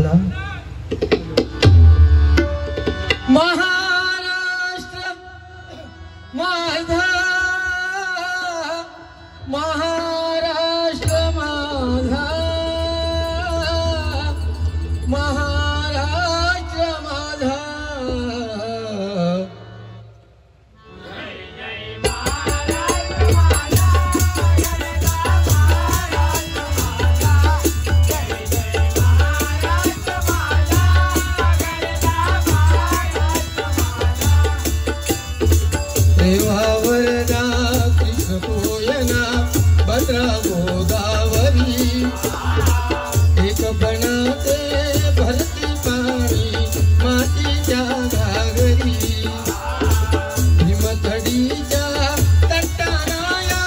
झाला. महाराष्ट्र माझा, महाराष्ट्र माझा, महाराष्ट्र माझा. गोदावरी एक बनते भरती पाणी मातीच्या घागरी. भीमथडीच्या तटाराया,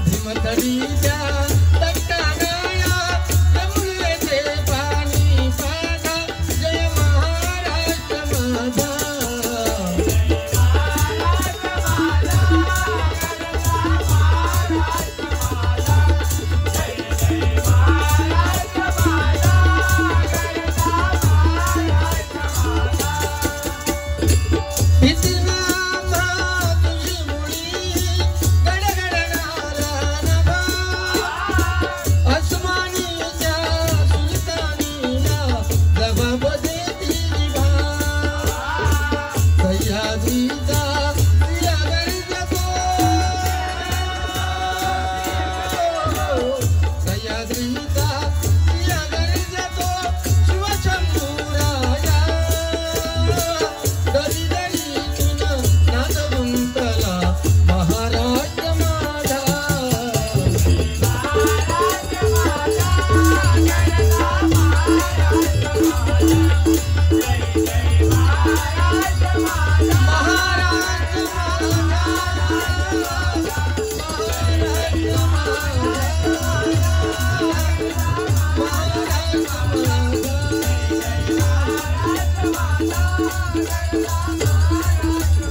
भीमथडीच्या तटाराया यमुनेचे पाणी पाजा. जय महाराष्ट्र माझा.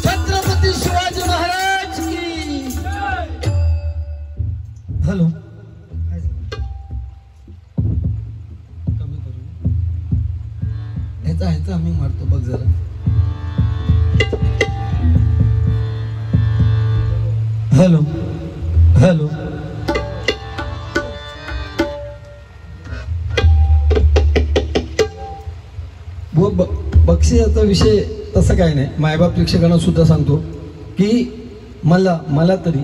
छत्रपती शिवाजी महाराज की. हॅलो, कमी करू ह्याचा आम्ही मारतो बघ जरा. हॅलो हॅलो, बक्षिसाचा विषय तसं काय नाही. मायबाप प्रेक्षकांना सुद्धा सांगतो की मला तरी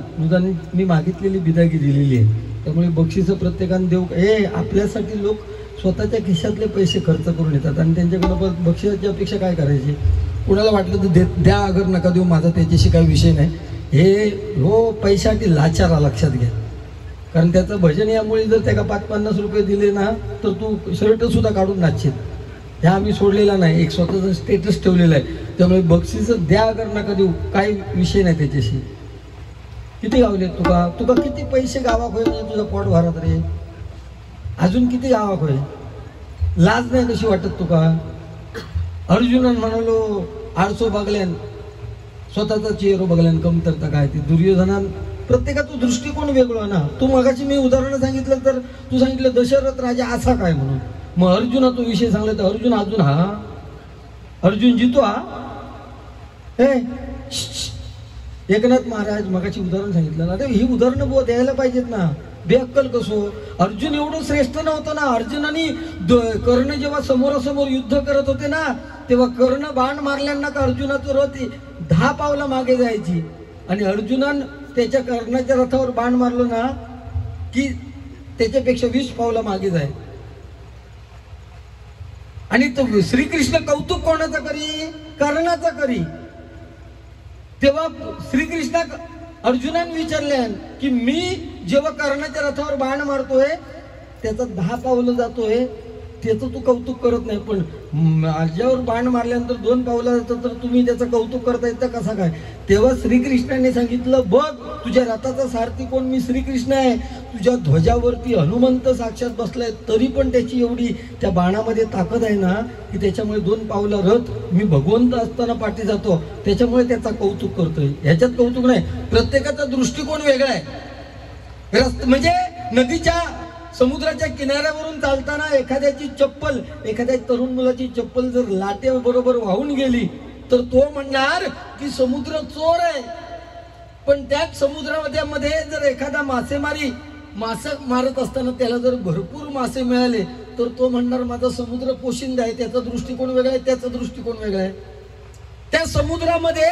मी मागितलेली बिदागी दिलेली आहे. त्यामुळे बक्षिसं प्रत्येकाने देऊ. हे आपल्यासाठी लोक स्वतःच्या खिशातले पैसे खर्च करून येतात आणि त्यांच्याकडून बक्षिसाची अपेक्षा काय करायची. कुणाला वाटलं तर द्या, अगर नका देऊ, माझा त्याच्याशी काही विषय नाही. हे पैशासाठी लाचारा लक्षात घ्या. कारण त्याचं भजन यामुळे जर त्याला 5-50 रुपये दिले ना तर तू शर्ट सुद्धा काढून नाचशील. ह्या आम्ही सोडलेला नाही, एक स्वतःचा स्टेटस ठेवलेला आहे. त्यामुळे बक्षीसं द्या अगर नका देऊ, काही विषय नाही त्याच्याशी. किती गावले तुका किती पैसे गावाक होय म्हणजे तुझं पोट भरत रे. अजून किती गावाक होय. लाज नाही कशी वाटत तुका. अर्जुनन म्हणालो आळसो बघल्यान, स्वतःचा चेहरा बघल्यान कमतरता काय. ते दुर्योधनान प्रत्येकाचा दृष्टिकोन वेगळा ना. तू मगाशी मी उदाहरण सांगितलं तर तू सांगितलं दशरथ राजा असा काय म्हणून. मग अर्जुना तो विषय सांगला तर अर्जुन जितो हा. हे एकनाथ महाराज मगाशी उदाहरण सांगितलं ना. ही उदाहरणं बुवा द्यायला पाहिजेत ना. बेअक्कल कसो. अर्जुन एवढं श्रेष्ठ नव्हतं ना. अर्जुनाने कर्ण जेव्हा समोरासमोर युद्ध करत होते ना तेव्हा कर्ण बाण मारल्यांना का अर्जुनाचं रथ 10 पावलं मागे जायची आणि अर्जुनान त्याच्या कर्णाच्या रथावर बाण मारलो ना की त्याच्यापेक्षा 20 पावलं मागे जाय. आणि तो श्रीकृष्ण कौतुक कोणाचा करी. कर्णाचा करी. तेव्हा श्रीकृष्ण अर्जुनाने विचारले की मी जेव्हा कर्णाच्या रथावर बाण मारतोय त्याचा 10 पावलं जातोय त्याचं तू कौतुक करत नाही, पण माझ्यावर बाण मारल्यानंतर 2 पावलं जातं तर तुम्ही त्याचं कौतुक करता येतं कसा काय. तेव्हा श्रीकृष्णाने सांगितलं बघ तुझ्या रथाचा सारथी कोण. मी श्रीकृष्ण आहे. तुझ्या ध्वजावरती हनुमंत साक्षात बसलाय तरी पण त्याची एवढी त्या बाणामध्ये ताकद आहे ना की त्याच्यामुळे 2 पावलं रथ मी भगवंत असताना पाठी जातो. त्याच्यामुळे त्याचा कौतुक करतोय. ह्याच्यात कौतुक नाही. प्रत्येकाचा दृष्टिकोन वेगळा आहे. म्हणजे नदीच्या समुद्राच्या किनाऱ्यावरून चालताना एखाद्याची चप्पल, एखाद्या तरुण मुलाची चप्पल जर लाटे बरोबर वाहून गेली तर तो म्हणणार की समुद्र चोर आहे. पण त्याच समुद्रामध्ये जर एखादा मासा मारत असताना त्याला जर भरपूर मासे मिळाले तर तो म्हणणार माझा समुद्र पोशिंदा आहे. त्याचा दृष्टिकोन वेगळा आहे, त्याचा दृष्टिकोन वेगळा आहे. त्या समुद्रामध्ये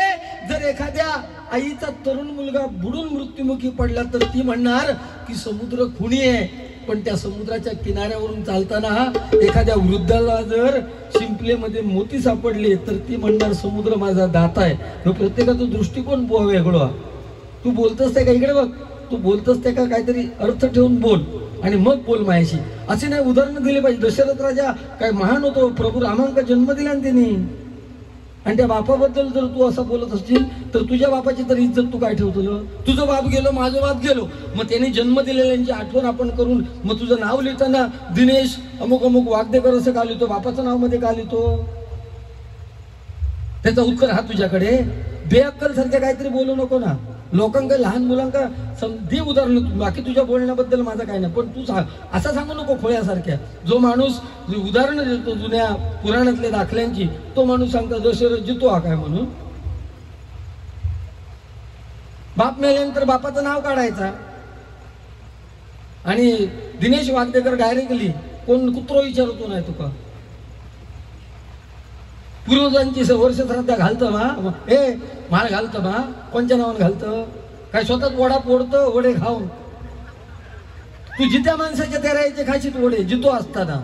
जर एखाद्या आईचा तरुण मुलगा बुडून मृत्युमुखी पडला तर ती म्हणणार की समुद्र खुणी आहे. पण त्या समुद्राच्या किनाऱ्यावरून चालताना एखाद्या वृद्धाला जर शिंपलेमध्ये मोती सापडले तर ती म्हणणार समुद्र माझा दाता आहे. प्रत्येकाचा दृष्टिकोन वेगळा. तू बोलतोस ते का, इकडे बघ, तू बोलतोस ते का काहीतरी अर्थ ठेवून बोल आणि मग बोल माझ्याशी. असे नाही उदाहरण दिले पाहिजे. दशरथ राजा काय महान होतो, प्रभू रामांका जन्म दिला ना त्यांनी, आणि त्या बापाबद्दल जर तू असं बोलत असशील तर तुझ्या बापाची तर इज्जत तू काय ठेवतो. तुझं बाप गेलो, माझं बाप गेलो, मग त्याने जन्म दिलेल्यांची आठवण आपण करून मग तुझं नाव लिहिताना दिनेश अमुक अमुक वागदेकर असं का लिहितो, बापाचं नाव मध्ये का लिहितो? त्याचा उत्तर हा तुझ्याकडे. बेअक्कल सारख्या काहीतरी बोलू नको ना. लोकांका, लहान मुलांका दे उदाहरण. बाकी तुझ्या बोलण्याबद्दल माझं काय नाही, पण तू असं सांगू नको खोळ्यासारख्या. जो माणूस उदाहरण देतो जुन्या पुराणातल्या दाखल्यांची, तो माणूस सांगतो दशरथ जितो हा काय म्हणून. बाप मेल्यानंतर बापाचं नाव काढायचा. आणि दिनेश वागदेकर डायरेक्टली कोण कुत्रो विचारतो नाही तुका. पूर्वजांची वर्ष श्रद्धा घालतं मा, ए माळ घालतं मा, कोणत्या नावानं घालतं काय? स्वतःच वडा फोडतं वडे खाऊन. तू जित्या माणसाच्या तेरायचे खाशीत वडे जितो असताना.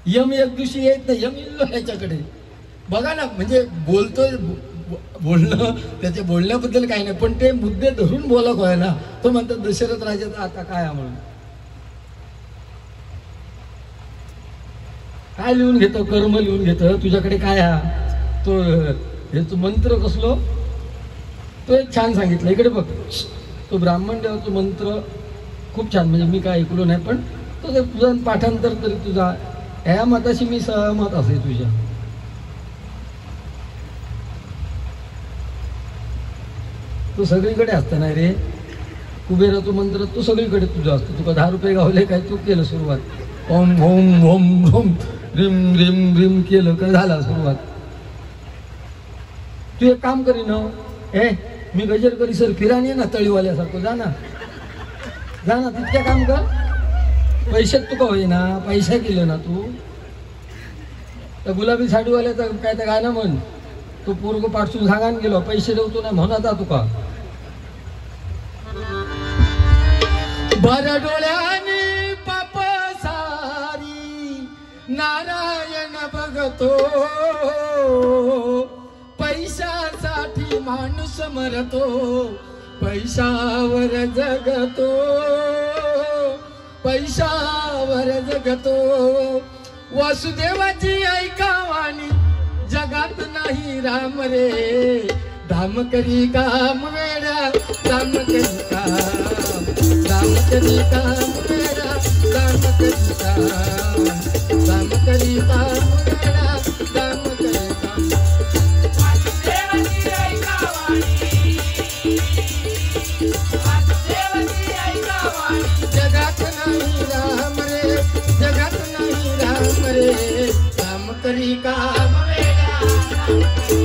यम एक दिवशी येत नाही, यम इल्लो ह्याच्याकडे बघा ना. म्हणजे बोलतोय, बोलणं त्याच्या बोलण्याबद्दल काही नाही, पण ते मुद्दे धरून बोलक होय ना. तो म्हणतो दशरथ राजाचा आता काय म्हणून काय लिहून घेतो, कर्म लिहून घेतं. तुझ्याकडे काय हा तो हे तू मंत्र कसलो, तो एक छान सांगितलं. इकडे बघ, तो ब्राह्मण देवाचा मंत्र खूप छान. म्हणजे मी काय ऐकलो नाही, पण तो तुझा पाठांतर तरी तुझा ह्या मताशी मी सहमत असे तुझ्या. तो सगळीकडे असतं नाही रे. कुबेराचं मंत्र तो सगळीकडे तुझा असतो. तुका 10 रुपये गावले काय, तू केलं सुरुवात. ओम ओम ओम ओम रिम रिम रिम केलं काय, झाला सुरुवात. तू एक काम करी ना, मी गजर करी सर फिराणी ना तळीवाल्यासारखं. जा ना तितक्या काम कर. पैशात तुका होई ना, पैसा केलं ना तू. त्या गुलाबी साडीवाल्याचं काय तर गाणं म्हण. तो पोरग पाठसून सांगान गेलो पैसे देवतो नाही म्हणा तुका. भर डोळ्याने पाप सारी नारायण बघतो, पैशासाठी माणूस मरतो, पैशावर जगतो, पैशावर जगतो. वासुदेवाची ऐकावानी जगात नाही राम रे. धाम करी काम वेड्या, धाम करी काम, धाम करी काम वेड्या, धाम करी काम, धाम करी काम वेड्या, धाम करी काम. वासुदेवाची ऐकावानी, वासुदेवाची ऐकावानी जगात नाही राम रे, जगात नाही राम रे. धाम करी काम वेड्या, धाम करी काम,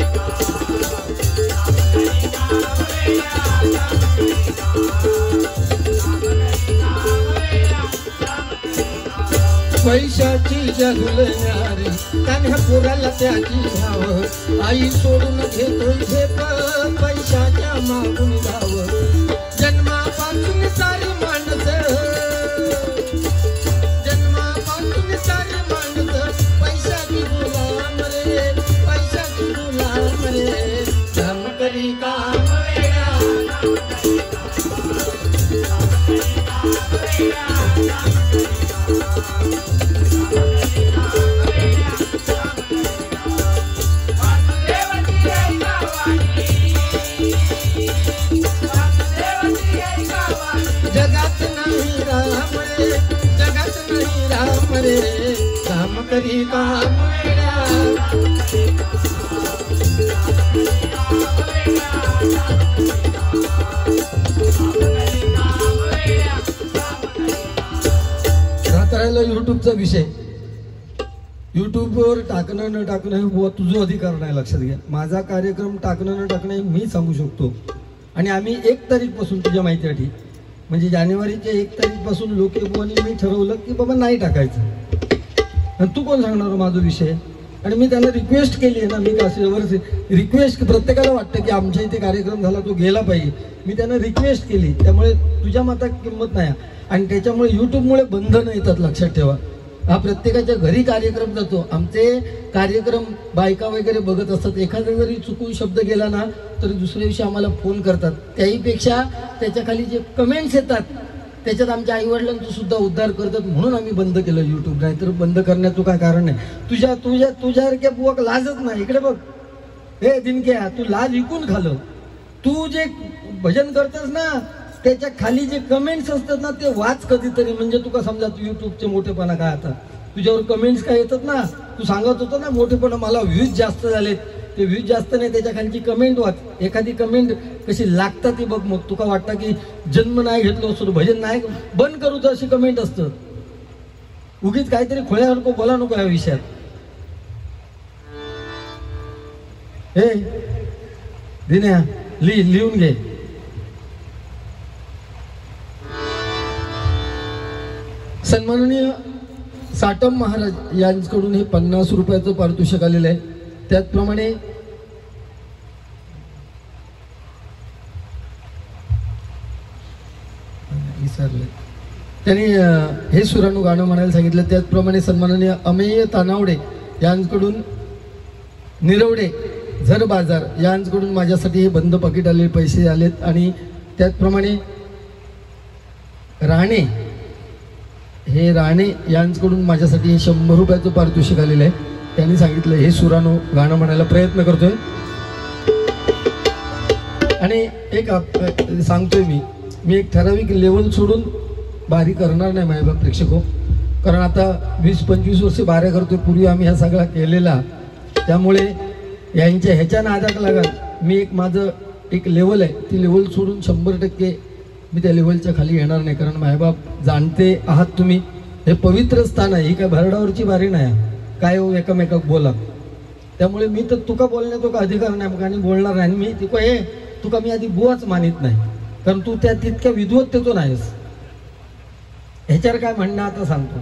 पैशाची जगुलणारी कान्ह्या पुराला त्याची धाव. आई सोडून घेतोय झेप, पैशाच्या मागून धाव. जन्मापासून सारी माणसं, जन्मापासून सारी माणसं पैशाची गुलाम रे, पैशाची गुलाम रे. धाम करी काम वेड्या, जगात नाही राम रे, जगात नाही राम रे. धाम करी काम वेड्या. आता राहिला युट्यूबचा विषय. युट्यूबवर टाकणं न टाकणं हे बुवा तुझं अधिकार नाही, लक्षात घ्या. माझा कार्यक्रम टाकणं न टाकणं हे मी सांगू शकतो. आणि आम्ही 1 तारीखपासून तुझ्या माहितीसाठी म्हणजे जानेवारीच्या 1 तारीखपासून लोके बुवानी मी ठरवलं की बाबा नाही टाकायचं. आणि तू कोण सांगणार माझा विषय. आणि मी त्यांना रिक्वेस्ट केली आहे ना, मी काशीवर रिक्वेस्ट प्रत्येकाला वाटतं की आमच्या इथे कार्यक्रम झाला तो गेला पाहिजे. मी त्यांना रिक्वेस्ट केली. त्यामुळे तुझ्या मतात किंमत नाही. आणि त्याच्यामुळे यूट्यूबमुळे बंधनं येतात, लक्षात ठेवा. हा प्रत्येकाच्या घरी कार्यक्रम जातो. आमचे कार्यक्रम बायका वगैरे बघत असतात. एखादा जरी चुकून शब्द गेला ना तर दुसऱ्या दिवशी आम्हाला फोन करतात. त्याहीपेक्षा त्याच्या खाली जे कमेंट्स येतात त्याच्यात आमच्या आईवडिलांचा सुद्धा उद्धार करतात. म्हणून आम्ही बंद केलं यूट्यूब. नाही तर बंद करण्याचं काय कारण नाही. तुझ्यासारख्या बुवाक लाजच नाही. इकडे बघ, हे दिनक्या, तू लाज विकून खालं. तू जे भजन करतेस ना त्याच्या खाली जे कमेंट्स असतात ना ते वाच कधीतरी. म्हणजे तुका समजा तू युट्यूबचे मोठेपणा काय. आता तुझ्यावर कमेंट्स काय येतात ना, तू सांगत होता ना मोठेपणा मला व्ह्यूज जास्त झालेत. ते व्ह्यूज जास्त नाही, त्याच्या खालची कमेंट वाच. एखादी कमेंट कशी लागतात ती बघ. मग तुका वाटतं की जन्म नाही घेतलो असतो, भजन नाही बंद करू तर अशी कमेंट असतं. उगीच काहीतरी खोळ्यासारखं बोला नको या विषयात. हे दिन्या लिहून घे. सन्माननीय साटम महाराज यांच्याकडून हे 50 रुपयाचं पारितोषिक आलेलं आहे. त्याचप्रमाणे त्यांनी हे सुराणू गाणं म्हणायला सांगितलं. त्याचप्रमाणे सन्माननीय अमेय तानावडे यांच्याकडून निरवडे झर बाजार यांच्याकडून माझ्यासाठी हे बंद पाकिट आलेले पैसे आलेत. आणि त्याचप्रमाणे राणे यांच्याकडून माझ्यासाठी हे 100 रुपयाचं पारितोषिक आलेलं आहे. त्यांनी सांगितलं हे सुरानो गाणं म्हणायला प्रयत्न करतोय. आणि एक सांगतोय मी एक ठराविक लेवल सोडून बारी करणार नाही माझ्या प्रेक्षको. कारण आता 20-25 वर्ष बाऱ्या करतोय. पूर्वी आम्ही ह्या सगळा केलेला. त्यामुळे ह्याच्या नादात लागत मी माझं एक लेवल आहे ती लेवल सोडून 100% मी त्या लेवलच्या खाली येणार नाही. कारण मायबाप जाणते आहात तुम्ही, हे पवित्र स्थान आहे. ही काय भरडावरची बारी नाही काय हो एकमेकाक बोला. त्यामुळे मी तर तुका बोलण्याचा का अधिकार नाही मग आणि बोलणार नाही. मी तुका मी आधी बुवाच मानित नाही. कारण तू त्या तितक्या विद्वत्तेचो नाहीस. ह्याच्यावर काय म्हणणं आता सांगतो.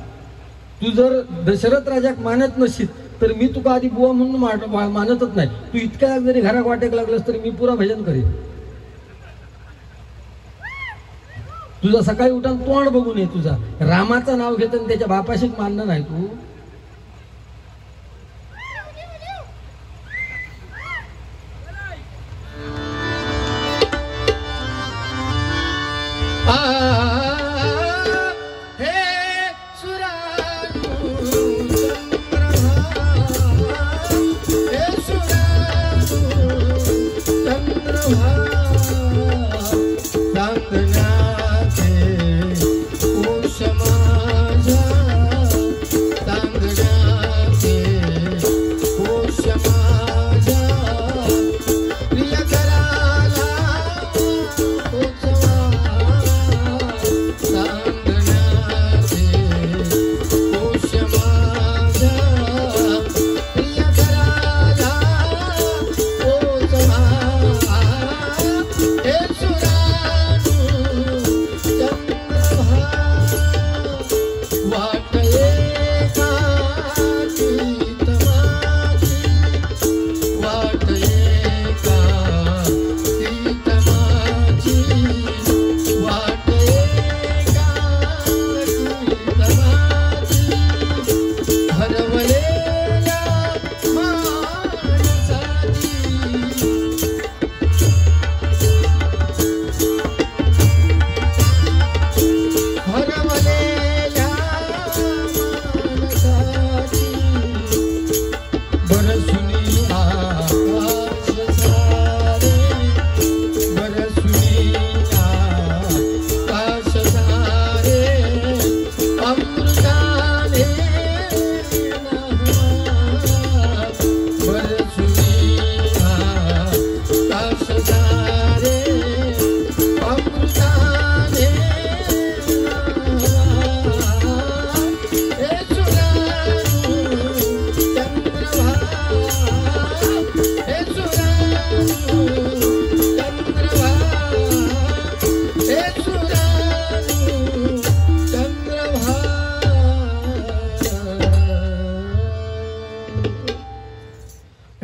तू जर दशरथ राजाक मानत नशील तर मी तुका आधी बुवा म्हणून मानतच नाही. तू इतक्या जरी घराक वाटेक लागलंस तरी मी पुरा भजन करीन. तुझा सकाळी उठून तोंड बघून ये. तुझा रामाचं नाव घेत आणि त्याच्या बापाशीच मानणं नाही तू.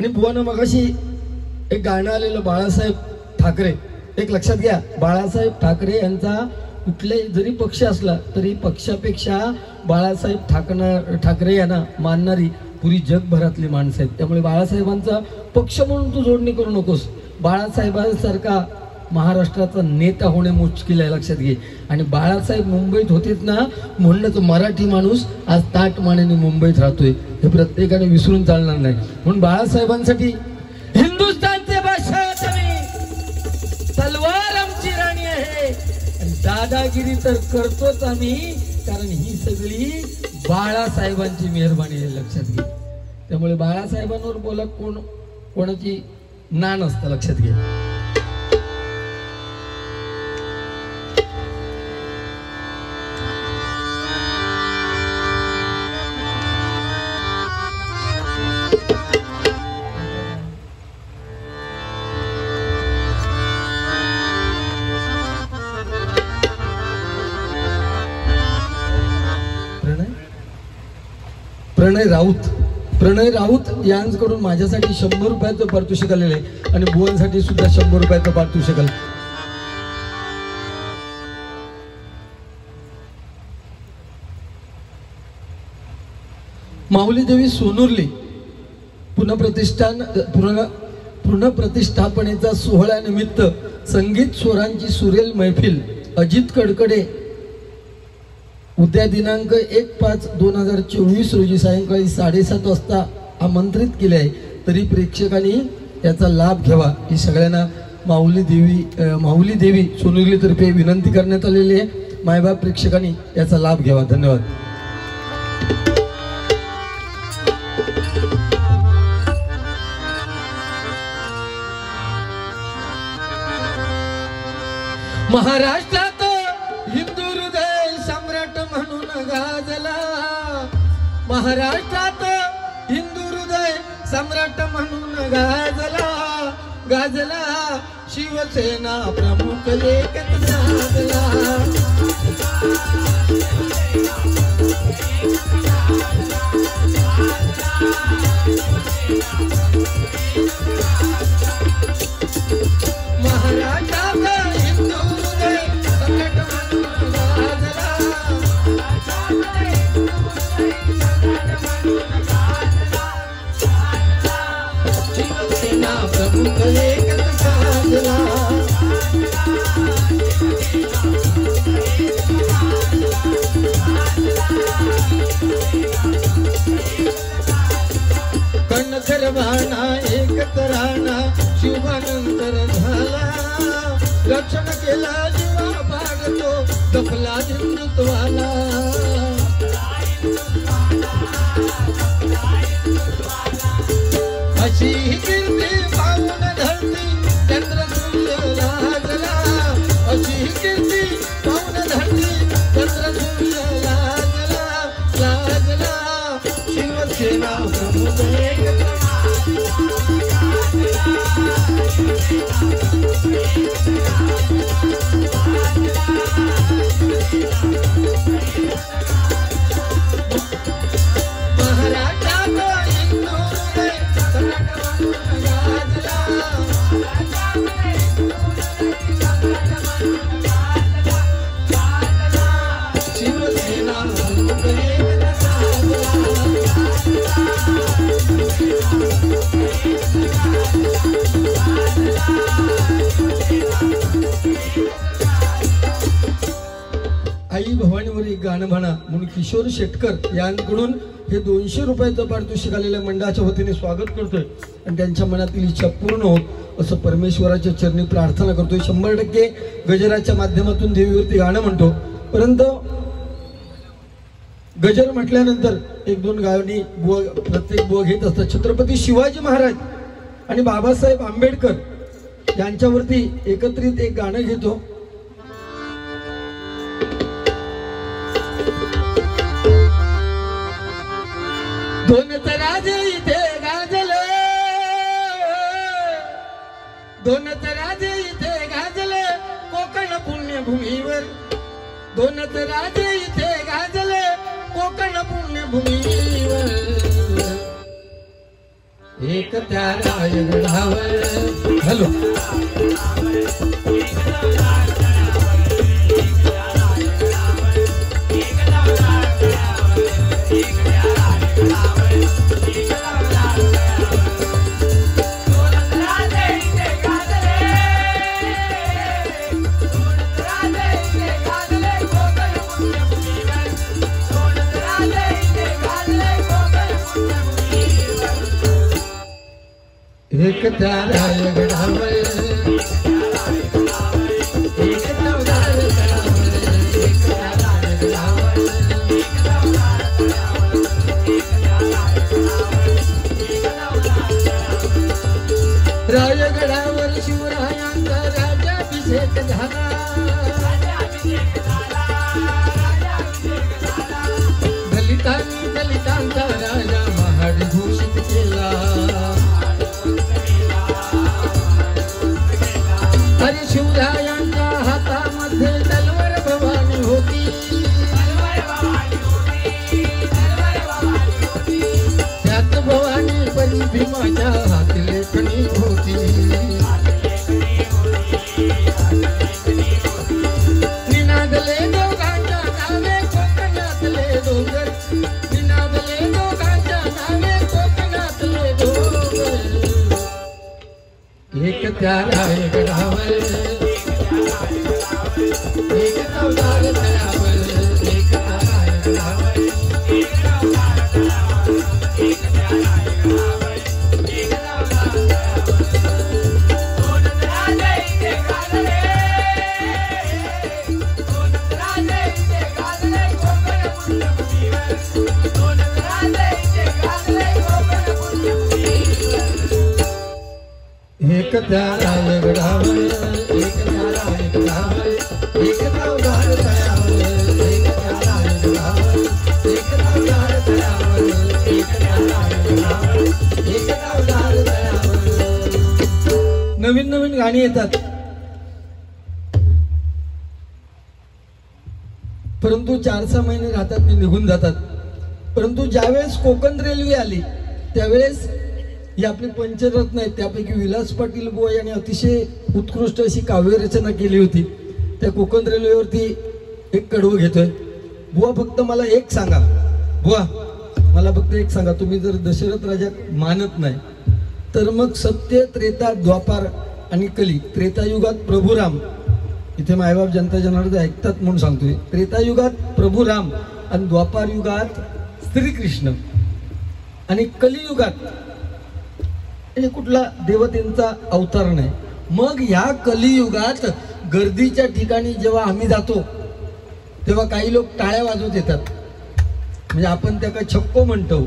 आणि बुवानं मगाशी एक गाणं आलेलं बाळासाहेब ठाकरे, एक लक्षात घ्या, बाळासाहेब ठाकरे यांचा कुठलाही जरी पक्ष असला तरी पक्षापेक्षा बाळासाहेब ठाकरे यांना मानणारी पुरी जगभरातली माणसं आहेत. त्यामुळे बाळासाहेबांचा पक्ष म्हणून तू जोडणी करू नकोस. बाळासाहेबांसारखा महाराष्ट्राचा नेता होणे मुश्किल आहे, लक्षात घे. आणि बाळासाहेब मुंबईत होतेच ना म्हणून तो मराठी माणूस आज ताटमानेने मुंबईत राहतोय, हे प्रत्येकाने विसरून चालणार नाही. म्हणून बाळासाहेबांसाठी हिंदुस्थानचे बादशाह तलवार आमची राणी आहे आणि दादागिरी तर करतोच आम्ही, कारण ही सगळी बाळासाहेबांची मेहरबानी आहे, लक्षात घे. त्यामुळे बाळासाहेबांवर बोला कोणाची ना नसतं, लक्षात घे. प्रणय राऊत यांकडून माझ्यासाठी 100 रुपयाचं पारितोषिक आलेलं आहे आणि बुवांसाठी सुद्धा 100 रुपयाचं पारितोषिक आलं. माऊली देवी सोनुर्ली पुनःप्रतिष्ठापनेचा सोहळ्यानिमित्त संगीत स्वरांची सुरेल मैफिल अजित कडकडे उद्या दिनांक 1/5/2024 रोजी सायंकाळी 7:30 वाजता आमंत्रित केले आहे. तरी प्रेक्षकांनी याचा लाभ घ्यावा ही सगळ्यांना माऊली देवी सोनुर्लीतर्फे विनंती करण्यात आलेली आहे. मायबाप प्रेक्षकांनी याचा लाभ घ्यावा. धन्यवाद. महाराष्ट्रात हिंदू हृदय सम्राट म्हणून गाजला, महाराष्ट्रात हिंदू हृदय सम्राट म्हणून गाजला शिवसेना प्रमुख एकच साधला. महाराष्ट्रात हिंदू हृदय सम्राट म्हणून गाजला, शिवसेना प्रमुख एकच साधला. कणखर बाणा एकच राणा शिवानंतर झाला, रक्षण केला जीवा बाळगतो जपला हिंदुत्वाला. अशी कीर्ती पाहून धरती चंद्र सूर्य लागला, अशी कीर्ती पाहून धरती चंद्र सूर्य लागला शिवसेना प्रमुख एकच. महाराष्ट्रात हिंदू हृदय सम्राट म्हणून गाजला, शिवसेना प्रमुख एकच आई भवानीवर एक गाणं म्हणा म्हणून किशोर शेटकर यांकडून हे 200 रुपयाचं पारितोषिक आलेल्या मंडळाच्या वतीने स्वागत करतोय आणि त्यांच्या मनातील इच्छा पूर्ण होत असं परमेश्वराच्या चरणी प्रार्थना करतोय. 100% गजराच्या माध्यमातून देवीवरती गाणं म्हणतो, परंतु गजर म्हटल्यानंतर 1-2 गाणी प्रत्येक बुवा घेत असतात. छत्रपती शिवाजी महाराज आणि बाबासाहेब आंबेडकर यांच्यावरती एकत्रित एक गाणं घेतो. दोनच राजे इथे गाजले, दोनच राजे इथे गाजले कोकण पुण्यभूमीवर, दोनच राजे इथे गाजले कोकण पुण्यभूमीवर. एक त्या एक त्या रायगडावर एक चौदार तळावर एक त्या रायगडावर रायगडावर शिवरायांचा राज्याभिषेक झाला दलितांचा राजा महाड घोषित केला अरे शिवरायांच्या हातामध्ये तलवार भवानी होती त्यात भवानी पण भीमाच्या हाती लेखणी होती निनादले दोघांच्या नावे कोकणातले डोंगर निनादले दोघांच्या नावे कोकणातले डोंगर एक त्या रायगडावर एक चौदार तळावर एक त्या रायगडावर एक त्या रायगडावर एक त्या रायगडावर एक चौदार तळावर एक त्या रायगडावर एक चौदार तळावर एक त्या रायगडावर एक चौदार तळावर नवीन नवीन गाणी येतात परंतु 4-6 महिने राहतात आणि निघून जातात परंतु ज्यावेळेस कोकण रेल्वे आली त्यावेळेस ही आपली पंचरत्न आहेत त्यापैकी विलास पाटील बुवा यांनी अतिशय उत्कृष्ट अशी काव्यरचना केली होती त्या कोकण रेल्वेवरती एक कडवं घेतोय बुवा फक्त मला एक सांगा बुवा मला फक्त एक सांगा तुम्ही जर दशरथ राजा मानत नाही तर मग सत्य त्रेता द्वापार आणि कली त्रेतायुगात प्रभुराम इथे मायबाप जनता जनार्दन ऐकतात म्हणून सांगतोय त्रेतायुगात प्रभुराम आणि द्वापार युगात श्रीकृष्ण आणि कलियुगात कुठला देवतेंचा अवतार नाही मग ह्या कलियुगात गर्दीच्या ठिकाणी जेव्हा आम्ही जातो तेव्हा काही लोक टाळ्या वाजवत येतात म्हणजे आपण त्याला छक्को म्हणतो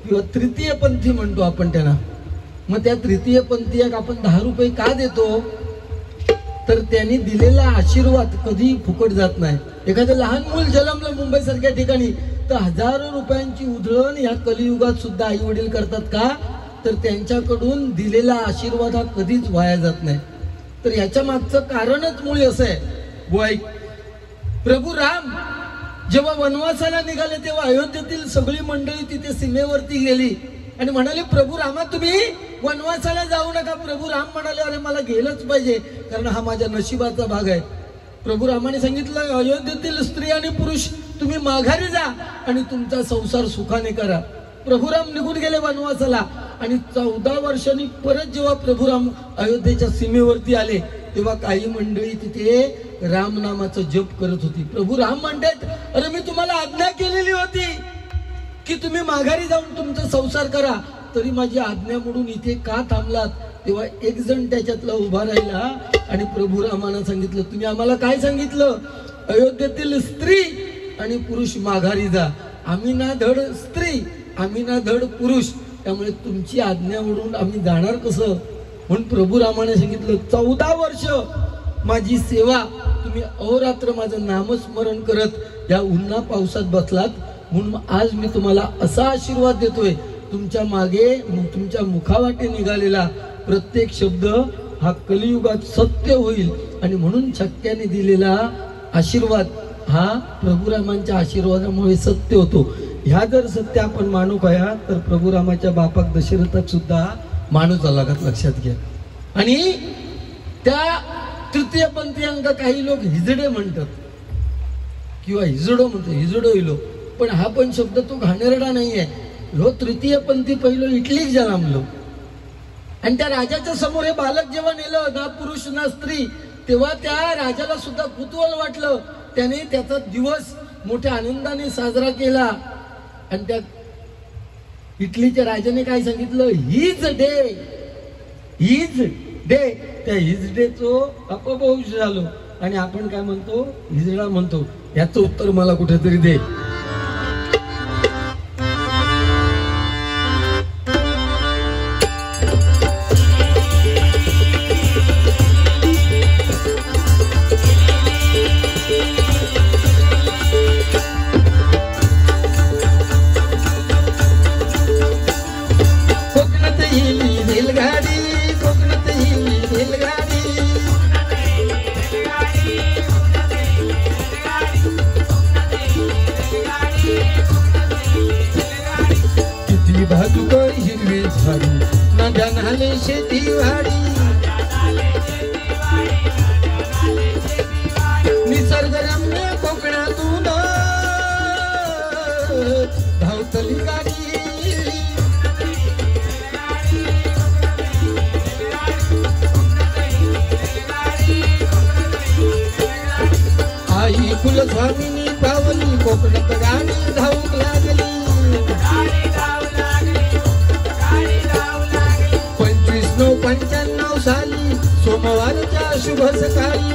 किंवा तृतीय पंथी म्हणतो आपण त्यांना मग त्या तृतीय पंथीक आपण 10 रुपये का देतो तर त्यांनी दिलेला आशीर्वाद कधी फुकट जात नाही एखादं लहान मूल जन्मलं मुंबई सारख्या ठिकाणी तर हजारो रुपयांची उधळण ह्या कलियुगात सुद्धा आई वडील करतात का तर त्यांच्याकडून दिलेला आशीर्वाद हा कधीच वाया जात नाही तर याच्या मागचं कारणच मुळे असं आहे बुवा प्रभू राम जेव्हा वनवासाला निघाले तेव्हा अयोध्येतील सगळी मंडळी तिथे सीमेवरती गेली आणि म्हणाले प्रभू रामा तुम्ही वनवासाला जाऊ नका प्रभू राम म्हणाले अरे मला गेलंच पाहिजे कारण हा माझ्या नशिबाचा भाग आहे प्रभू रामाने सांगितलं अयोध्येतील स्त्री आणि पुरुष तुम्ही माघारी जा आणि तुमचा संसार सुखाने करा प्रभुराम निघून गेले वनवासाला आणि 14 वर्षांनी परत जेव्हा प्रभुराम अयोध्येच्या सीमेवरती आले तेव्हा काही मंडळी तिथे राम नामाचं जप करत होती प्रभुराम म्हणतात अरे मी तुम्हाला आज्ञा केलेली होती की तुम्ही माघारी जाऊन तुमचा संसार करा तरी माझी आज्ञा म्हणून इथे का थांबलात तेव्हा एक जण त्याच्यातला उभा राहिला आणि प्रभुरामानं सांगितलं तुम्ही आम्हाला काय सांगितलं अयोध्येतील स्त्री आणि पुरुष माघारी जा आम्ही ना धड स्त्री आम्ही ना धड पुरुष त्यामुळे तुमची आज्ञा म्हणून आम्ही जाणार कसं म्हणून प्रभुरामाने सांगितलं 14 वर्ष माझी सेवा तुम्ही अहोरात्र माझं नामस्मरण करत या उन्हा पावसात बसलात म्हणून आज मी तुम्हाला असा आशीर्वाद देतोय तुमच्या मागे तुमच्या मुखावाटे निघालेला प्रत्येक शब्द हा कलियुगात सत्य होईल आणि म्हणून शक्याने दिलेला आशीर्वाद हा प्रभुरामांच्या आशीर्वादामुळे सत्य होतो ह्या जर सत्य आपण मानू कया तर प्रभुरामाच्या बापाक दशरथात सुद्धा माणूच लागत लक्षात घ्या आणि त्या तृतीयपंथी अंक काही लोक हिजडे म्हणतात किंवा हिजडो म्हणतो हिजडो इलो पण हा पण शब्द तो घाणेरडा नाहीये ह्यो तृतीयपंथी पहिलो इटलीक जन्मलो आणि त्या राजाच्या समोर हे बालक जेव्हा नेलं ना पुरुष ना स्त्री तेव्हा त्या राजाला सुद्धा कुतूहल वाटलं त्याने त्याचा दिवस मोठ्या आनंदाने साजरा केला आणि त्या इटलीच्या राजाने काय सांगितलं हीच डे हीज डे, त्या हीज डेचो अपभ्रंश झालो आणि आपण काय म्हणतो, हिजडा म्हणतो. याचं उत्तर मला कुठेतरी दे. शेती वाडी निसर्गरम्य कोकणातून धावतली गाडी. आई कुलस्वामिनी पावली कोकणात गाडी धावूक लागली. 95 साली सोमवारच्या शुभ सकाळी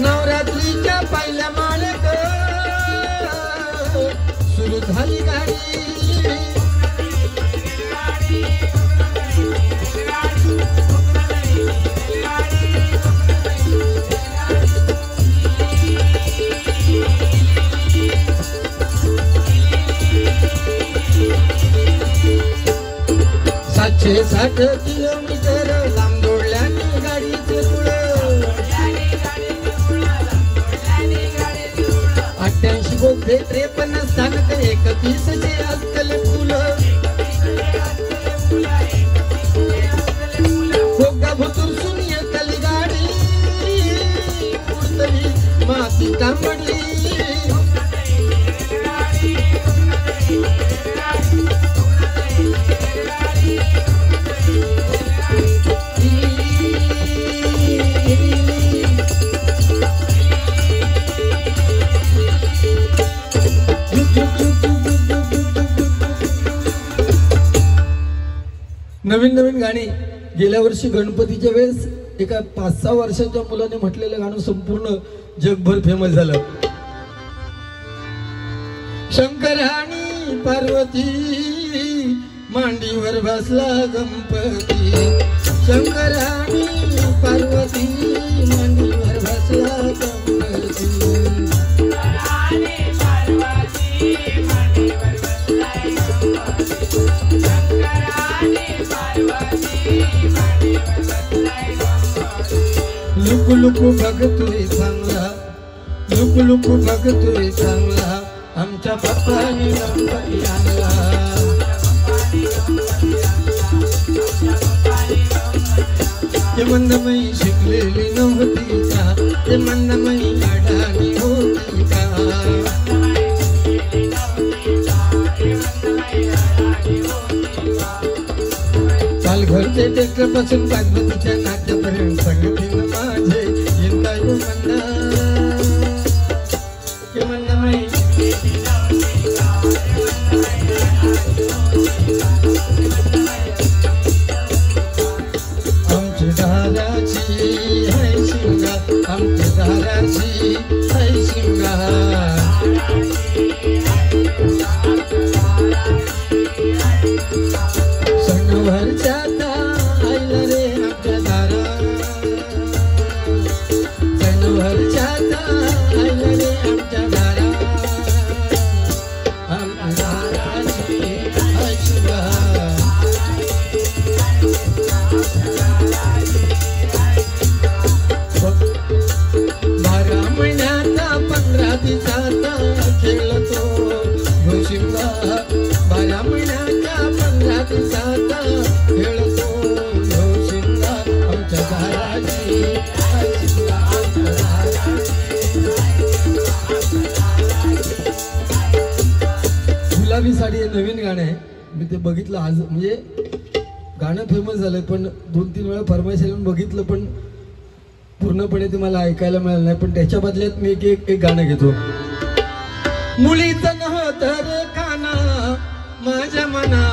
नवरात्रीच्या पहिल्या माळेत सुरू झाली गाडी. सातशे 60 किलोमीटर लांब जोडल्याने गाडीचे रुळ 88 बोगदे 53 स्थानक 31 चे असतले फुलं. भोगा भुतूर सुनिय तली गाडी उडतली माती तांबडी. नवीन नवीन गाणी. गेल्या वर्षी गणपतीच्या वेळेस एका 5-6 वर्षाच्या मुलाने म्हटलेलं गाणं संपूर्ण जगभर फेमस झालं. शंकर आणि पार्वती मांडीवर बसला गणपती. शंकर आणि पार्वती मांडीवर बसला गणपती. लुकु लुकु बघतोय चांगला, लुकु लुकु बघतोय चांगला, आमच्या पप्पानी गणपती आणला. ते मंदमयी शिकलेली नव्हती का, ते मंदमयी अडाणी होती का. पालघरचे टेक्टर पासून पार्वतीच्या नाट्यापर्यंत संगतीनं माझे यंदा यो मंदा. ते मंदमयी आमच्या दाराची है शिंगार, आमच्या दाराची है शिंगार. सणवारच्या आईला रे आमच्या दारा, सणवारच्या आईला रे आमच्या दारा. आमच्या दाराची है शिंगार. 12 महिन्याचा 15 दिवसाचा खेळतो ह्यो शिंगा. 12 महिन्याचा 15 दिवसाचा खेळतो ह्यो शिंगा. आमच्या दाराची गुलाबी साडी हे नवीन गाणं आहे. मी ते बघितलं आज, म्हणजे गाणं फेमस झालंय पण 2-3 वेळा फरमाईश येऊन बघितलं पण पूर्णपणे ते मला ऐकायला मिळालं नाही. पण त्याच्या बदल्यात मी एक गाणं घेतो. मुलीचं नव्हतं रे खाना, माझ्या मना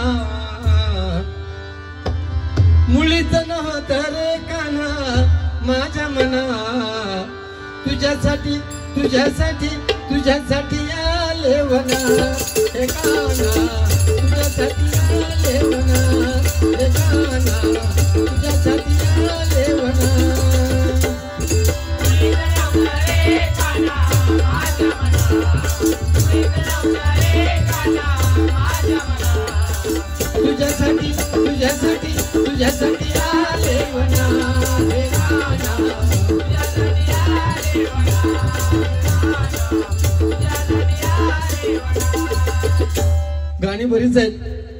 मुळीच नव्हतं रे काना माझ्या मना तुझ्यासाठी तुझ्यासाठी तुझ्यासाठी आले वना हे काना तुझ्यासाठी आले वना हे काना तुझ्यासाठी आले वना तुझ्यासाठी तुझ्यासाठी तुझ्यासाठी आले वना हे काना तुझ्यासाठी आले वना गाणी बरीच आहेत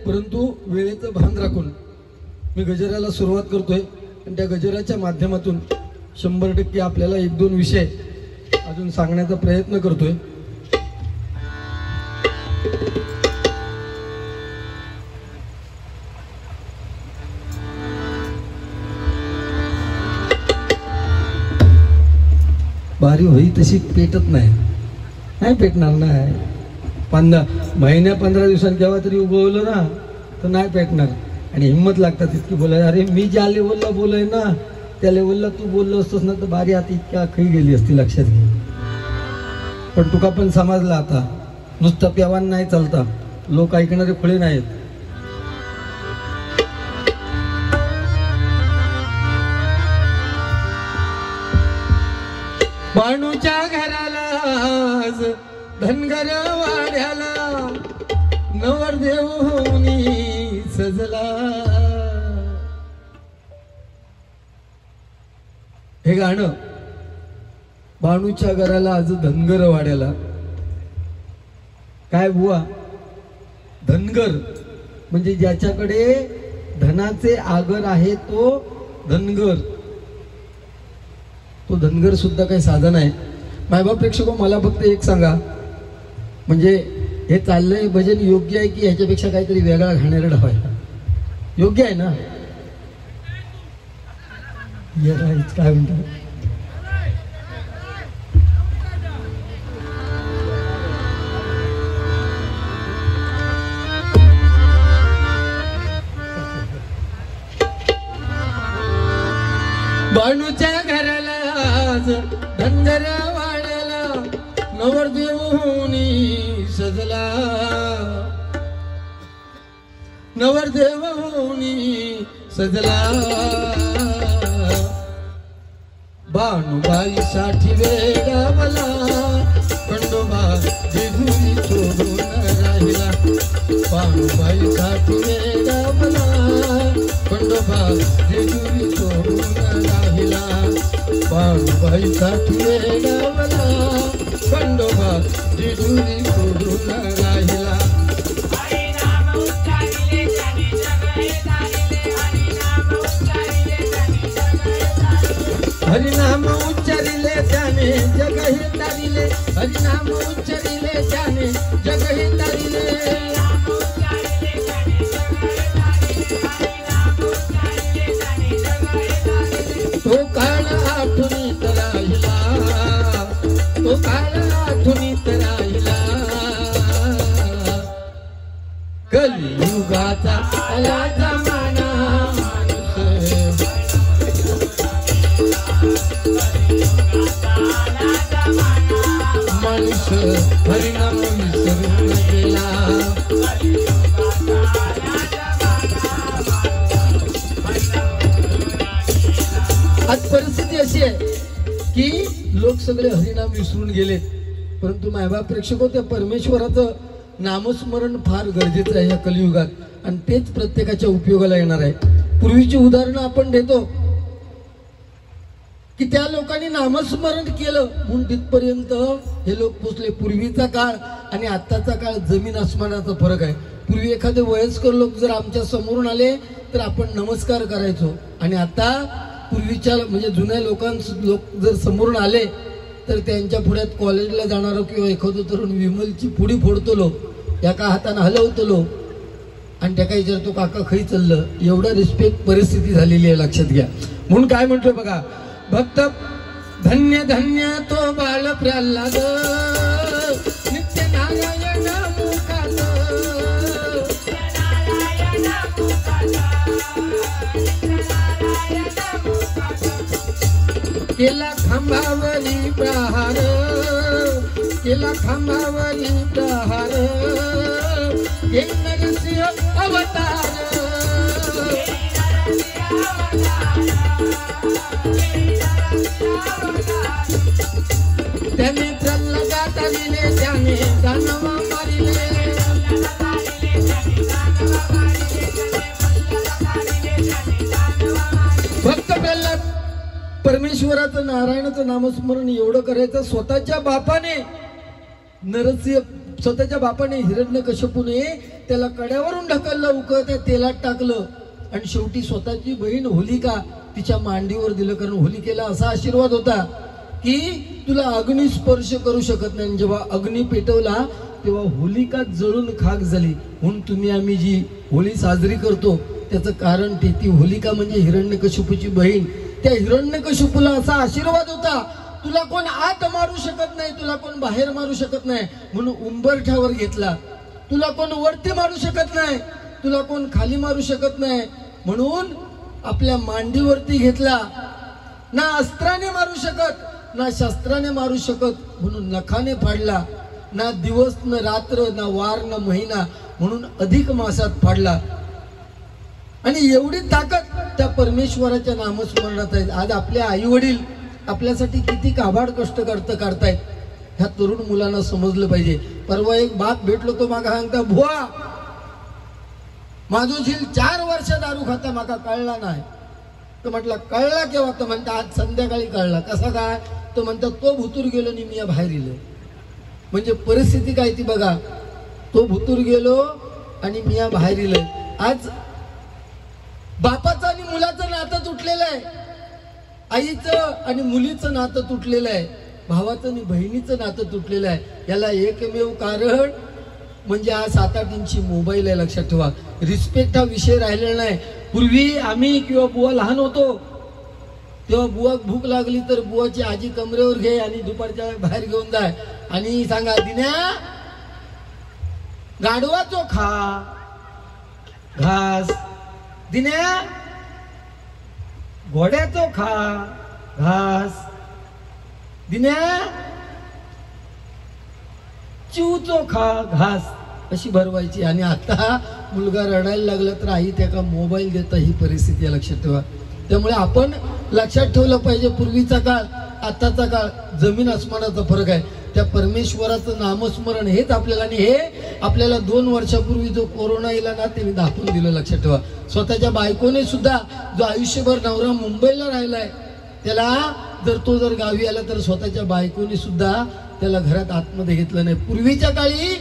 परंतु वेळेचं भान राखून मी गजराला सुरुवात करतोय आणि त्या गजराच्या माध्यमातून 100% आपल्याला 1-2 विषय अजून सांगण्याचा प्रयत्न करतोय. बारी होई तशी पेटत नाही पेटणार नाही. 15 दिवसांनी केव्हा तरी उगवलं ना तर नाही पेटणार. आणि हिंमत लागतात इतकी बोलाय. अरे मी ज्या लेवलला बोलाय ना त्या लेवलला तू बोललो असतोस ना तर बारी आता इतक्या खाई गेली असती. लक्षात घे. पण तुका पण समजला आता नुसतं पेवान नाही चालता. लोक ऐकणारे खुळे नाहीत. बाणूच्या घराला आज धनगर वाड्याला नवरदेव होऊनी सजला. हे गाणं बाणूच्या घराला आज धनगर वाड्याला. काय बुवा धनगर म्हणजे ज्याच्याकडे धनाचे आगर आहे तो धनगर. तो धनगर सुद्धा काही साधन आहे. मायबाप प्रेक्षको मला फक्त एक सांगा म्हणजे हे चाललंय भजन योग्य आहे की ह्याच्यापेक्षा काहीतरी वेगळा घाणेरडा व्हायला योग्य आहे ना? काय म्हणतात बाणूच्या घराला आज धनगर वाड्याला नवरदेव होऊनी सजला. नवरदेव होऊनी सजला. बाणूबाई साठी वेगावला खंडोबा जेजुरी सोडून राहिला. बाणूबाई साठी वेगावला खंडोबा जेजुरी सोडून राहिला. बाणूबाई साठी वेगावला खंडोबा जेजुरी सोडून राहिला. हरिनाम उच्चारिले त्याने जग हे तारिले. हरिनाम उच्चारिले त्याने जग हे तारिले. तो काळ आठवणीत राहिला. तो काळ आठवणीत राहिला. कलियुगाचा आला जमाना. माणूस हरिनाम विसरून गेला. आज परिस्थिती अशी आहे की लोक सगळे हरिनाम विसरून गेलेत. परंतु मायबाप प्रेक्षको त्या परमेश्वराचं नामस्मरण फार गरजेचं आहे या कलियुगात आणि तेच प्रत्येकाच्या उपयोगाला येणार आहे. पूर्वीची उदाहरणं आपण देतो की त्या लोकांनी नामस्मरण केलं म्हणून तिथपर्यंत हे लोक पोचले. पूर्वीचा काळ आणि आत्ताचा काळ जमीन आसमानाचा फरक आहे. पूर्वी एखादे वयस्कर लोक जर आमच्या समोरून आले तर आपण नमस्कार करायचो आणि आता पूर्वीच्या म्हणजे जुन्या लोक जर समोरून आले तर त्यांच्या पुढ्यात कॉलेजला जाणारं किंवा एखादं तरुण विमलची पुडी फोडतो लो एका हाताने हलवतो लो आणि त्या काही विचारतो काका खै चाललं. एवढा रिस्पेक्ट परिस्थिती झालेली आहे. लक्षात घ्या. म्हणून काय म्हणतोय बघा भक्त धन्य धन्य तो बाळ प्रल्हाद नित्य नारायण मुखात केला खांबावरी प्रहार, केला खांबावरी प्रहार, हे नरसिंह अवतार, त्याने प्रल्हादात आलेले, त्याने दानव मारिले, भक्त प्रल्हाद परमेश्वराचं नारायणाचं नामस्मरण एवढं करायचं. स्वतःच्या बापाने नरसिंह, स्वतःच्या बापाने हिरण्यकश्यपूने त्याला कड्यावरून ढकललं, उकळत्या तेलात टाकलं आणि शेवटी स्वतःची बहीण होलिका तिच्या मांडीवर दिलं. कारण होलिकेला असा आशीर्वाद होता की तुला अग्नी स्पर्श करू शकत नाही. जेव्हा अग्नी पेटवला तेव्हा होलिका जळून खाक झाली. म्हणून तुम्ही आम्ही जी होळी साजरी करतो त्याचं कारण ती होलिका म्हणजे हिरण्यकश्यपूची बहीण. त्या हिरण्यकश्यपूला असा आशीर्वाद होता, तुला कोण आत मारू शकत नाही, तुला कोण बाहेर मारू शकत नाही, म्हणून उंबरठ्यावर घेतला. तुला कोण वरती मारू शकत नाही, तुला कोण खाली मारू शकत नाही, म्हणून आपल्या मांडीवरती घेतला. ना अस्त्राने मारू शकत, ना शस्त्राने मारू शकत, म्हणून नखाने फाडला. ना दिवस न रात्र, ना वार न महिना, म्हणून अधिक मासात फाडला. आणि एवढी ताकद त्या परमेश्वराच्या नामस्मरणात आहे. आज आपले आई वडील आपल्यासाठी किती काबाड कष्ट काढतायत, ह्या तरुण मुलांना समजलं पाहिजे. परवा एक बाप भेटलो, तो मागा सांगता, बुवा माझो झील 4 वर्ष दारू खाता, माका कळला नाही. तर म्हटलं कळला केव्हा? तर म्हणता आज संध्याकाळी कळला. कसा काय? तो म्हणता तो भुतूर गेलो आणि मी बाहेर इलो. म्हणजे परिस्थिती काय ती बघा, तो भुतूर गेलो आणि मी बाहेर इलोय. आज बापाचं आणि मुलाचं नातं तुटलेलं आहे, आईचं आणि मुलीचं नातं तुटलेलं आहे, भावाचं आणि बहिणीचं नातं तुटलेलं आहे. याला एकमेव कारण म्हणजे हा 7-8 इंची मोबाईल आहे. लक्षात ठेवा, रिस्पेक्ट हा विषय राहिलेला नाही. पूर्वी आम्ही किंवा बुवा लहान होतो तेव्हा बुवा भूक लागली तर बुवाची आजी कमरेवर घे आणि दुपारच्या बाहेर घेऊन जाय आणि सांगा, दिन्या गाढवाचो खा घास, दिन्या घोड्याचो खा घास, दिन्या चिवचो खा घास, अशी भरवायची. आणि आता मुलगा रडायला लागला तर आई त्याला मोबाईल देता, ही परिस्थिती आहे. लक्षात ठेवा. त्यामुळे आपण लक्षात ठेवलं पाहिजे, पूर्वीचा काळ आताचा काळ जमीन आसमानाचा फरक आहे. त्या परमेश्वराचं नामस्मरण हेच आपल्याला, आणि हे आपल्याला 2 वर्षापूर्वी जो कोरोना येला ना ते दाखवून दिलं. लक्षात ठेवा. स्वतःच्या बायकोने सुद्धा, जो आयुष्यभर नवरा मुंबईला राहिलाय त्याला जर गावी आला तर स्वतःच्या बायकोने सुद्धा त्याला घरात आतमध्ये घेतलं नाही. पूर्वीच्या काळी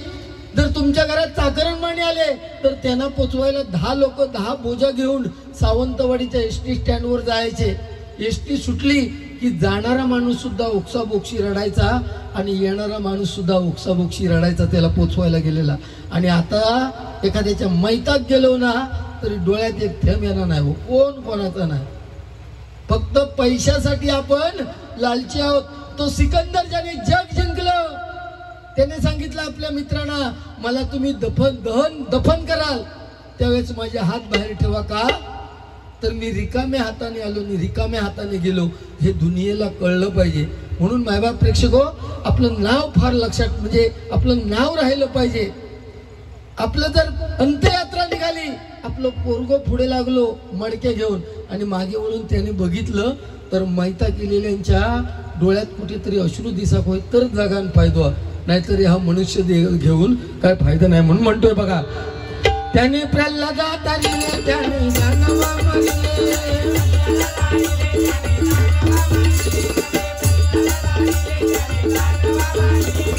जर तुमच्या घरात चाकरमानी आले तर त्यांना पोचवायला 10 लोक 10 बोजा घेऊन सावंतवाडीच्या एसटी स्टँडवर जायचे. एसटी सुटली की जाणारा माणूस सुद्धा ओक्साबोक्षी रडायचा आणि येणारा माणूस सुद्धा ओक्साबोक्षी रडायचा त्याला पोचवायला गेलेला. आणि आता एखाद्याच्या मैतात गेलो ना तरी डोळ्यात एक थेंब येणार नाही, कोण कोणाचा नाही. फक्त पैशासाठी आपण लालची आहोत. तो सिकंदर ज्याने जग जिंकलं त्याने सांगितलं आपल्या मित्रांना, मला तुम्ही दफन कराल त्यावेळेस माझे हात बाहेर ठेवा. का तर मी रिकाम्या हाताने आलो आणि रिकाम्या हाताने गेलो, हे दुनियेला कळलं पाहिजे. म्हणून मायबाप प्रेक्षको, आपलं नाव फार लक्षात, म्हणजे आपलं नाव राहिलं पाहिजे. आपलं जर अंत्ययात्रा निघाली, आपलं पोरगो पुढे लागलो मडके घेऊन आणि मागे वळून त्याने बघितलं तर मैता केलेल्यांच्या डोळ्यात कुठेतरी अश्रू दिसाक होय तर जगान फायदा, नाहीतरी हा मनुष्य घेऊन काय फायदा नाही. म्हणून म्हणतोय बघा, त्याने प्रल्हादात आलेले, त्याने दानव मारिले,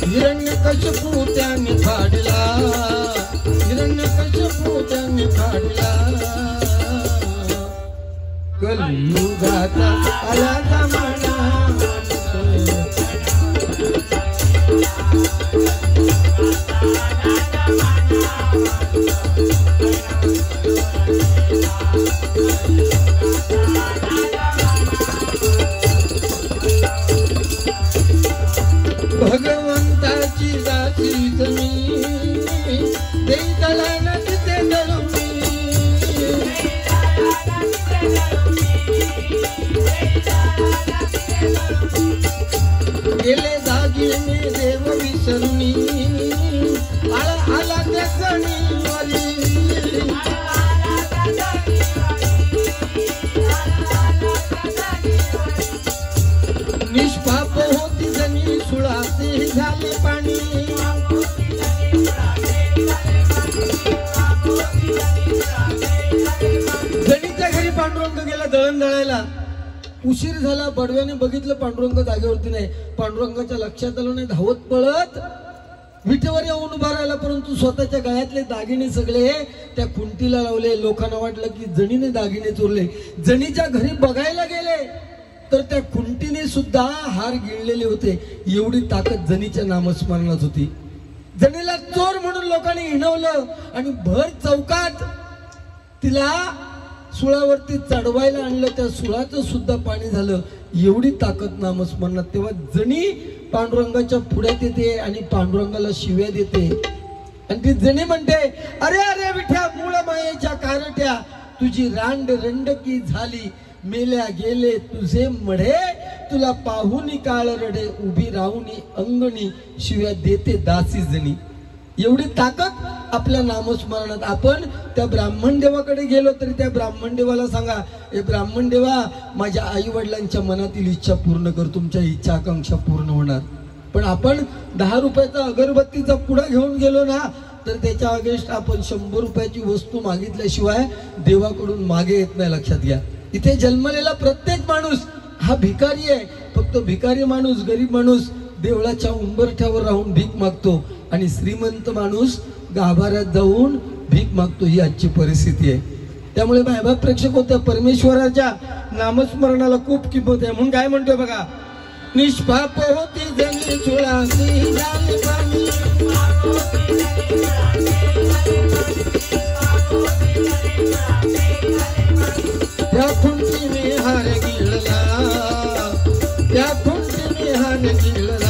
हिरण्यकश्यपू त्याने फाडला, हिरण्यकश्यपू त्याने फाडला. कलियुगाचा आला जमाना, भगवंताची दासी जमी देताला नसते दळुमी, उशीर झाला, बडव्याने बघितलं पांडुरंग जागेवरती नाही. पांडुरंगाच्या लक्षात आलं नाही, धावत पळत विटेवर येऊन उभा राहिला. परंतु स्वतःच्या गळ्यातले दागिने सगळे त्या खुंटीला लावले. लोकांना वाटलं की जणीने दागिने चोरले. जणीच्या घरी बघायला गेले तर त्या खुंटीने सुद्धा हार गिळलेले होते. एवढी ताकद जणीच्या नामस्मरणात होती. जणीला चोर म्हणून लोकांनी हिणवलं आणि भर चौकात तिला सुळावरती चढवायला आणलं. त्या सुळाचं सुद्धा पाणी झालं. एवढी ताकद नामस्मरणात. तेव्हा जणी पांडुरंगाच्या पुढ्यात येते आणि पांडुरंगाला शिव्या देते. आणि ती जणी म्हणते, अरे अरे विठ्या मूळ मायेच्या कारट्या, तुझी रांड रंडकी झाली, मेल्या गेले तुझे मढे, तुला पाहुनी काळ रडे, उभी राहुनी अंगणी, शिव्या देते दासी जणी. एवढी ताकद आपल्या नामस्मरणात. आपण त्या ब्राह्मण देवाकडे गेलो तरी त्या ब्राह्मण देवाला सांगा, हे ब्राह्मण देवा, माझ्या आई वडिलांच्या मनातील इच्छा पूर्ण कर, तुमच्या इच्छा आकांक्षा पूर्ण होणार. पण आपण 10 रुपयाचा अगरबत्तीचा पुडा घेऊन गेलो ना, तर त्याच्या अगेन्स्ट आपण 100 रुपयाची वस्तू मागितल्याशिवाय देवाकडून मागे येत नाही. लक्षात घ्या, इथे जन्मलेला प्रत्येक माणूस हा भिकारी आहे. फक्त भिकारी माणूस, गरीब माणूस देवळाच्या उंबरठ्यावर राहून भीक मागतो आणि श्रीमंत माणूस गाभाऱ्यात जाऊन भीक मागतो. ही आजची परिस्थिती आहे. त्यामुळे बायबा प्रेक्षक होत्या, परमेश्वराच्या नामस्मरणाला खूप किंमत आहे. म्हणून काय म्हणतोय बघा, निष्पाप होती जणी चुळासी झाली पाणी, त्या खुंटीने हार गिळला, त्या खुंटीने हार गिळला.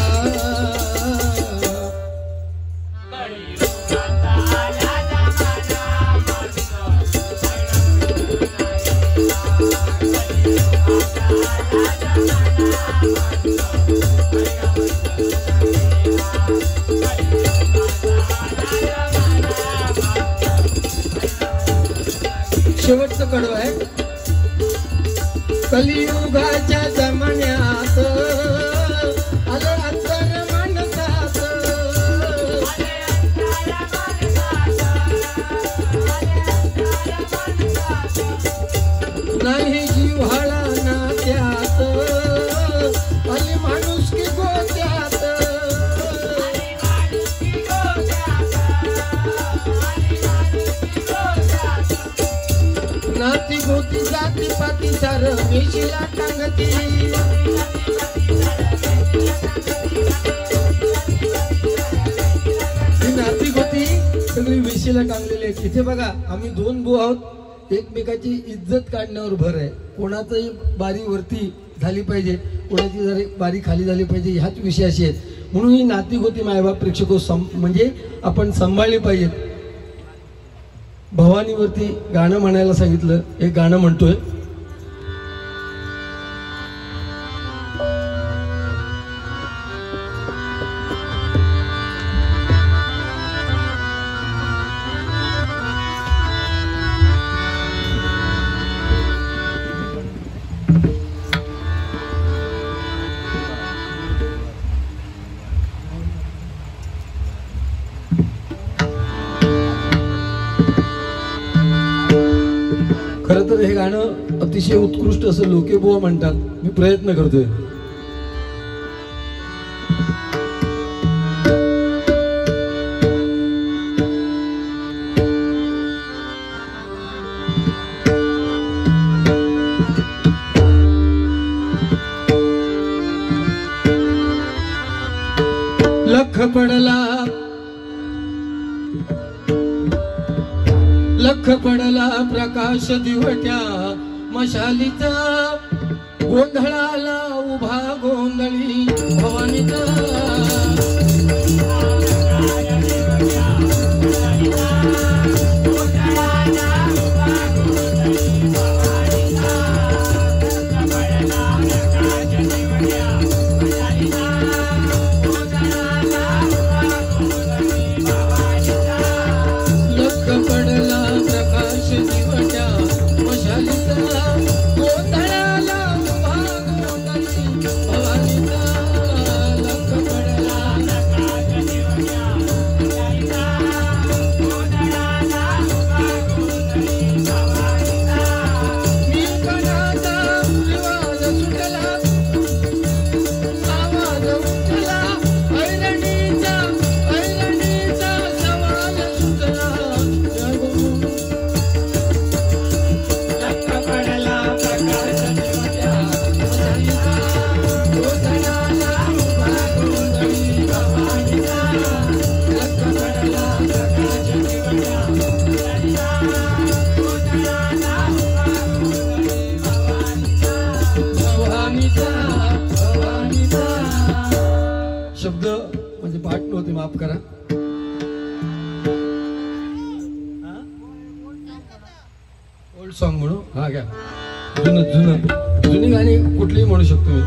शेवटचं कडवं आहे. कलियुगाच्या जमान्यात आलं अंतर माणसात, नाही जिव्हाळा नात्यात, आली माणुसकी गोत्यात. नाती गोती जाती पाती सार मेशीला टांगती, नाती गोती सगळी वेशीला टांगलेली आहे. इथे बघा, आम्ही 2 भाऊ आहोत. एकमेकाची इज्जत काढण्यावर भर आहे. कोणाचाही बारी वरती झाली पाहिजे, कोणाची जरी बारी खाली झाली पाहिजे, ह्याच विषयाशी आहेत. म्हणून ही नाती गोती मायबाप प्रेक्षक म्हणजे आपण सांभाळली पाहिजेत. भवानीवरती गाणं म्हणायला सांगितलं. एक गाणं म्हणतोय, खरं तर हे गाणं अतिशय उत्कृष्ट असं लोकेबुवा म्हणतात. मी प्रयत्न करतोय. लख पडला प्रकाश दिवट्या मशालीचा, गोंधळाला उभा गोंधळी भवानीचा. गोंधळाला उभा गोंधळी भवानीचा. म्हणजे पाठ नव्हते, माफ करा. ओल्ड सॉन्ग म्हणू. हा घ्या. जुनी गाणी कुठलीही म्हणू शकतो मी.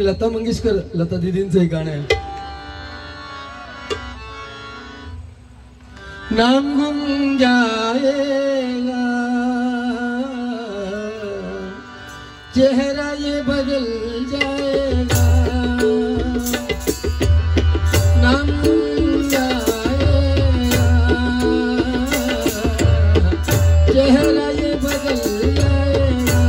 लता मंगेशकर, लता दीदींचं एक गाणं आहे. नाम गुम जाएगा चेहरा ये बदल जाएगा, नाम गुम जाएगा चेहरा ये बदल जाएगा,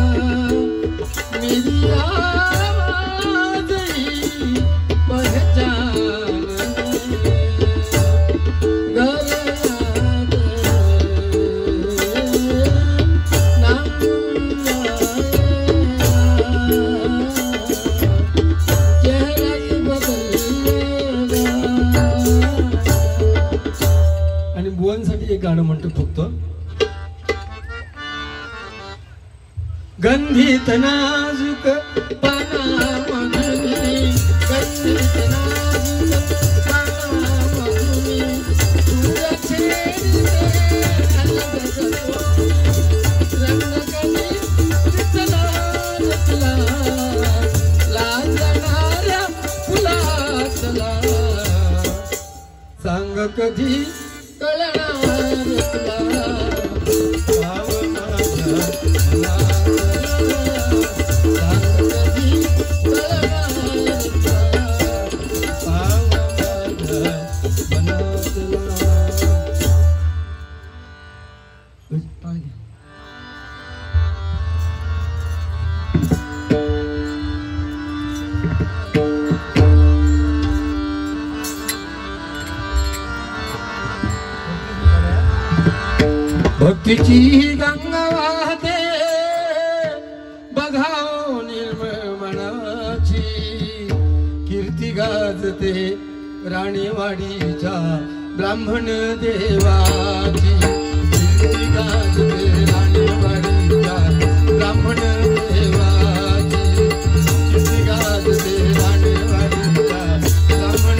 मेरी गाणं म्हणतो फक्त. गंधित नाजुक पानामधुनी, गंधित नाजुक पानामधुनी, सूर छेडते रंगकणी रचला रचला, लाजणाऱ्या फुलातला सांग कधी कळणार तुला, भाव माझा सांग कधी कळणार तुला, भाव माझा मनातला. भक्तीची गंगा वाहते बघाओ निर्मळ मनाची, कीर्ती गाजते राणेवाडीच्या ब्राह्मण देवाची, कीर्ती गाजते राणेवाडीच्या ब्राह्मण देवाची, कीर्ती गाजते राणेवाडीच्या ब्राह्मण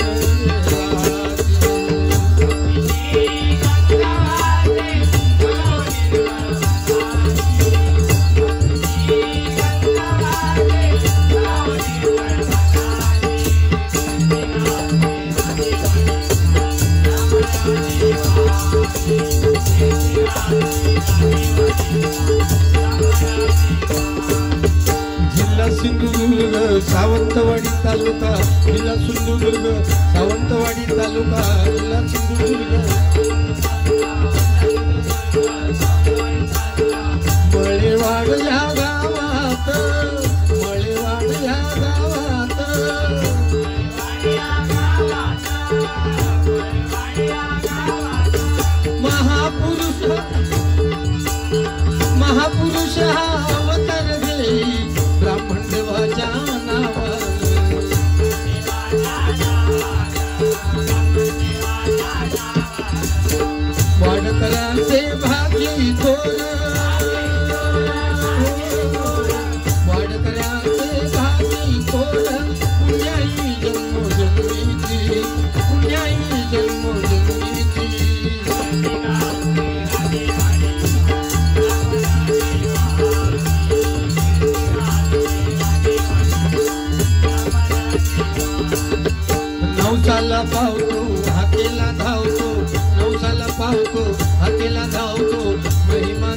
जिल्हा सिंधुदुर्ग सावंतवाडी तालुका, जिल्हा सिंधुदुर्ग सावंतवाडी तालुका, जिल्हा सिंधुदुर्ग. मळेवाड या गावात, मळेवाड या गावात, महापुरुष अवतार देई ब्राह्मण देवाच्या नावानं. नवसाला पावतो हाकेला धावतो, नवसाला पावतो हाकेला धावतो, महिमा